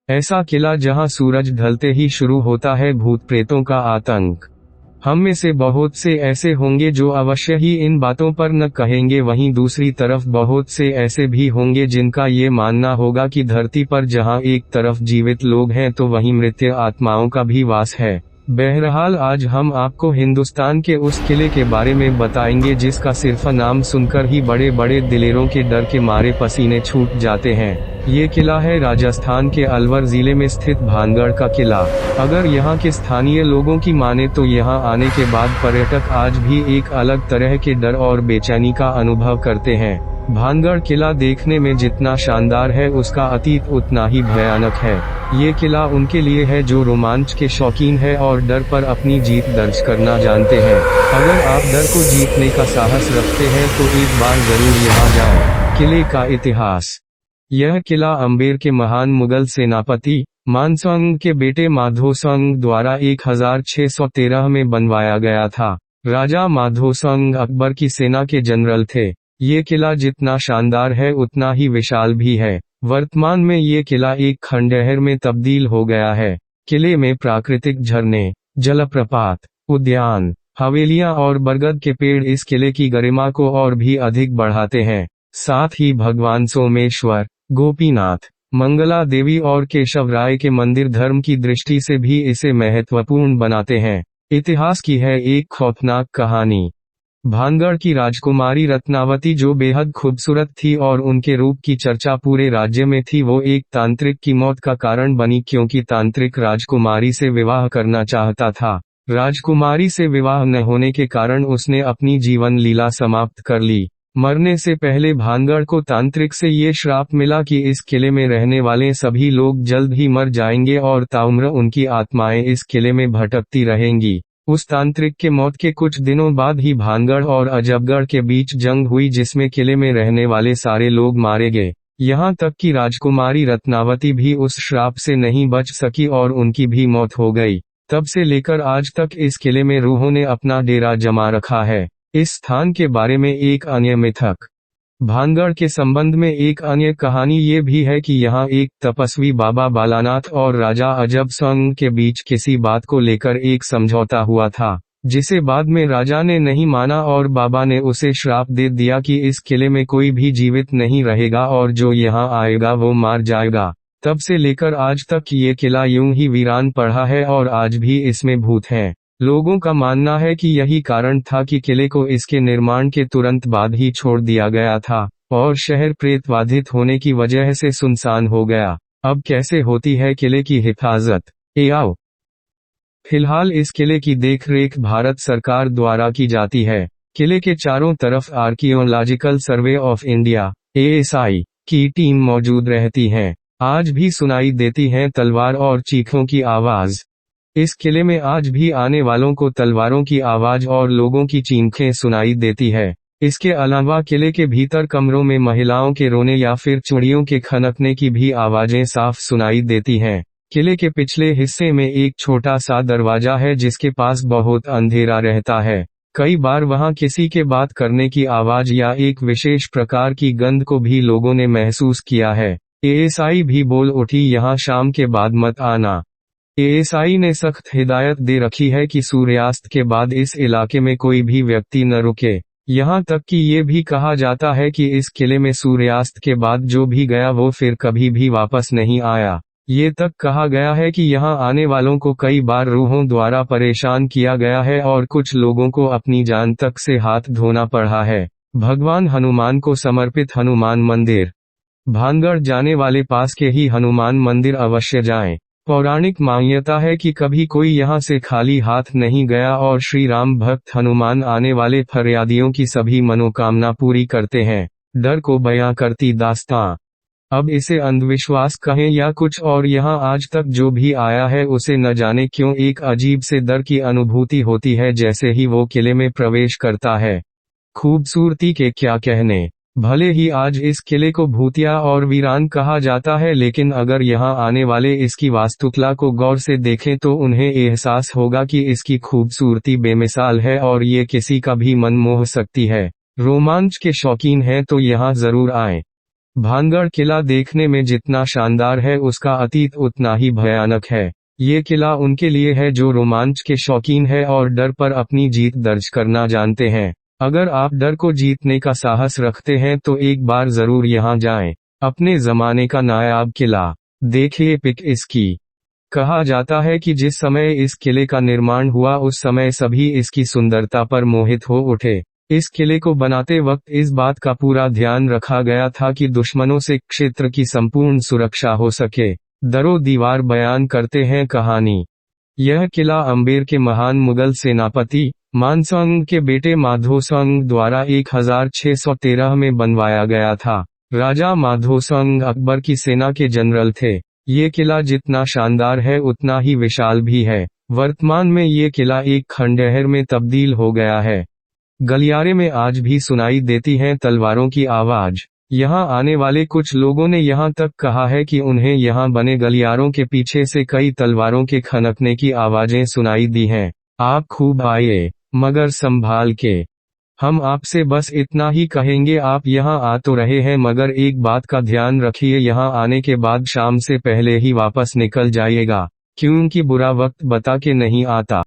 ऐसा किला जहां सूरज ढलते ही शुरू होता है भूत प्रेतों का आतंक। हम में से बहुत से ऐसे होंगे जो अवश्य ही इन बातों पर न कहेंगे, वहीं दूसरी तरफ बहुत से ऐसे भी होंगे जिनका ये मानना होगा कि धरती पर जहां एक तरफ जीवित लोग हैं तो वहीं मृत आत्माओं का भी वास है। बहरहाल आज हम आपको हिंदुस्तान के उस किले के बारे में बताएंगे जिसका सिर्फ नाम सुनकर ही बड़े बड़े दिलेरों के डर के मारे पसीने छूट जाते हैं। ये किला है राजस्थान के अलवर जिले में स्थित भानगढ़ का किला। अगर यहाँ के स्थानीय लोगों की माने तो यहाँ आने के बाद पर्यटक आज भी एक अलग तरह के डर और बेचैनी का अनुभव करते हैं। भानगढ़ किला देखने में जितना शानदार है उसका अतीत उतना ही भयानक है। ये किला उनके लिए है जो रोमांच के शौकीन है और डर पर अपनी जीत दर्ज करना जानते हैं। अगर आप डर को जीतने का साहस रखते हैं तो एक बार जरूर यहाँ जाएं। किले का इतिहास। यह किला अम्बेर के महान मुगल सेनापति मानसोंग के बेटे माधोसोंग द्वारा 1613 में बनवाया गया था। राजा माधोसोंग अकबर की सेना के जनरल थे। ये किला जितना शानदार है उतना ही विशाल भी है। वर्तमान में ये किला एक खंडहर में तब्दील हो गया है। किले में प्राकृतिक झरने, जलप्रपात, उद्यान, हवेलियां और बरगद के पेड़ इस किले की गरिमा को और भी अधिक बढ़ाते हैं। साथ ही भगवान सोमेश्वर, गोपीनाथ, मंगला देवी और केशव राय के मंदिर धर्म की दृष्टि से भी इसे महत्वपूर्ण बनाते हैं। इतिहास की है एक खौफनाक कहानी। भानगढ़ की राजकुमारी रत्नावती जो बेहद खूबसूरत थी और उनके रूप की चर्चा पूरे राज्य में थी, वो एक तांत्रिक की मौत का कारण बनी क्योंकि तांत्रिक राजकुमारी से विवाह करना चाहता था। राजकुमारी से विवाह न होने के कारण उसने अपनी जीवन लीला समाप्त कर ली। मरने से पहले भानगढ़ को तांत्रिक से ये श्राप मिला कि इस किले में रहने वाले सभी लोग जल्द ही मर जाएंगे और ताउम्र उनकी आत्माएं इस किले में भटकती रहेंगी। उस तांत्रिक के मौत के कुछ दिनों बाद ही भानगढ़ और अजबगढ़ के बीच जंग हुई जिसमें किले में रहने वाले सारे लोग मारे गए। यहाँ तक कि राजकुमारी रत्नावती भी उस श्राप से नहीं बच सकी और उनकी भी मौत हो गई। तब से लेकर आज तक इस किले में रूहों ने अपना डेरा जमा रखा है। इस स्थान के बारे में एक अन्य मिथक। भानगढ़ के संबंध में एक अन्य कहानी ये भी है कि यहाँ एक तपस्वी बाबा बालानाथ और राजा अजबसोंग के बीच किसी बात को लेकर एक समझौता हुआ था, जिसे बाद में राजा ने नहीं माना और बाबा ने उसे श्राप दे दिया कि इस किले में कोई भी जीवित नहीं रहेगा और जो यहाँ आएगा वो मार जाएगा। तब से लेकर आज तक ये किला यूं ही वीरान पड़ा है और आज भी इसमें भूत हैं। लोगों का मानना है कि यही कारण था कि किले को इसके निर्माण के तुरंत बाद ही छोड़ दिया गया था और शहर प्रेत बाधित होने की वजह से सुनसान हो गया। अब कैसे होती है किले की हिफाजत, आओ। फिलहाल इस किले की देखरेख भारत सरकार द्वारा की जाती है। किले के चारों तरफ archaeological survey of India (ASI) की टीम मौजूद रहती है। आज भी सुनाई देती हैं तलवार और चीखों की आवाज। इस किले में आज भी आने वालों को तलवारों की आवाज और लोगों की चीखें सुनाई देती है। इसके अलावा किले के भीतर कमरों में महिलाओं के रोने या फिर चूड़ियों के खनकने की भी आवाजें साफ सुनाई देती हैं। किले के पिछले हिस्से में एक छोटा सा दरवाजा है जिसके पास बहुत अंधेरा रहता है। कई बार वहां किसी के बात करने की आवाज या एक विशेष प्रकार की गंध को भी लोगों ने महसूस किया है। ASI भी बोल उठी, यहाँ शाम के बाद मत आना। ASI ने सख्त हिदायत दे रखी है कि सूर्यास्त के बाद इस इलाके में कोई भी व्यक्ति न रुके। यहाँ तक कि ये भी कहा जाता है कि इस किले में सूर्यास्त के बाद जो भी गया वो फिर कभी भी वापस नहीं आया। ये तक कहा गया है कि यहाँ आने वालों को कई बार रूहों द्वारा परेशान किया गया है और कुछ लोगों को अपनी जान तक से हाथ धोना पड़ा है। भगवान हनुमान को समर्पित हनुमान मंदिर। भानगढ़ जाने वाले पास के ही हनुमान मंदिर अवश्य जाएं। पौराणिक मान्यता है कि कभी कोई यहाँ से खाली हाथ नहीं गया और श्री राम भक्त हनुमान आने वाले फरियादियों की सभी मनोकामना पूरी करते हैं। डर को बयां करती दास्तां। अब इसे अंधविश्वास कहें या कुछ और, यहाँ आज तक जो भी आया है उसे न जाने क्यों एक अजीब से डर की अनुभूति होती है जैसे ही वो किले में प्रवेश करता है। खूबसूरती के क्या कहने। भले ही आज इस किले को भूतिया और वीरान कहा जाता है, लेकिन अगर यहाँ आने वाले इसकी वास्तुकला को गौर से देखें तो उन्हें एहसास होगा कि इसकी खूबसूरती बेमिसाल है और ये किसी का भी मन मोह सकती है। रोमांच के शौकीन हैं तो यहाँ जरूर आएं। भानगढ़ किला देखने में जितना शानदार है उसका अतीत उतना ही भयानक है। ये किला उनके लिए है जो रोमांच के शौकीन है और डर पर अपनी जीत दर्ज करना जानते हैं। अगर आप डर को जीतने का साहस रखते हैं तो एक बार जरूर यहाँ जाएं। अपने जमाने का नायाब किला, देखिए पिक इसकी। कहा जाता है कि जिस समय इस किले का निर्माण हुआ उस समय सभी इसकी सुंदरता पर मोहित हो उठे। इस किले को बनाते वक्त इस बात का पूरा ध्यान रखा गया था कि दुश्मनों से क्षेत्र की संपूर्ण सुरक्षा हो सके। दरो दीवार बयान करते हैं कहानी। यह किला अम्बेर के महान मुगल सेनापति मानसंग के बेटे माधोसंग द्वारा 1613 में बनवाया गया था। राजा माधोसंग अकबर की सेना के जनरल थे। ये किला जितना शानदार है उतना ही विशाल भी है। वर्तमान में ये किला एक खंडहर में तब्दील हो गया है। गलियारे में आज भी सुनाई देती हैं तलवारों की आवाज। यहाँ आने वाले कुछ लोगों ने यहाँ तक कहा है कि उन्हें यहाँ बने गलियारों के पीछे से कई तलवारों के खनकने की आवाजें सुनाई दी हैं। आप खूब आइए, मगर संभाल के। हम आपसे बस इतना ही कहेंगे, आप यहाँ आ तो रहे हैं मगर एक बात का ध्यान रखिए, यहाँ आने के बाद शाम से पहले ही वापस निकल जाइएगा, क्योंकि बुरा वक्त बता के नहीं आता।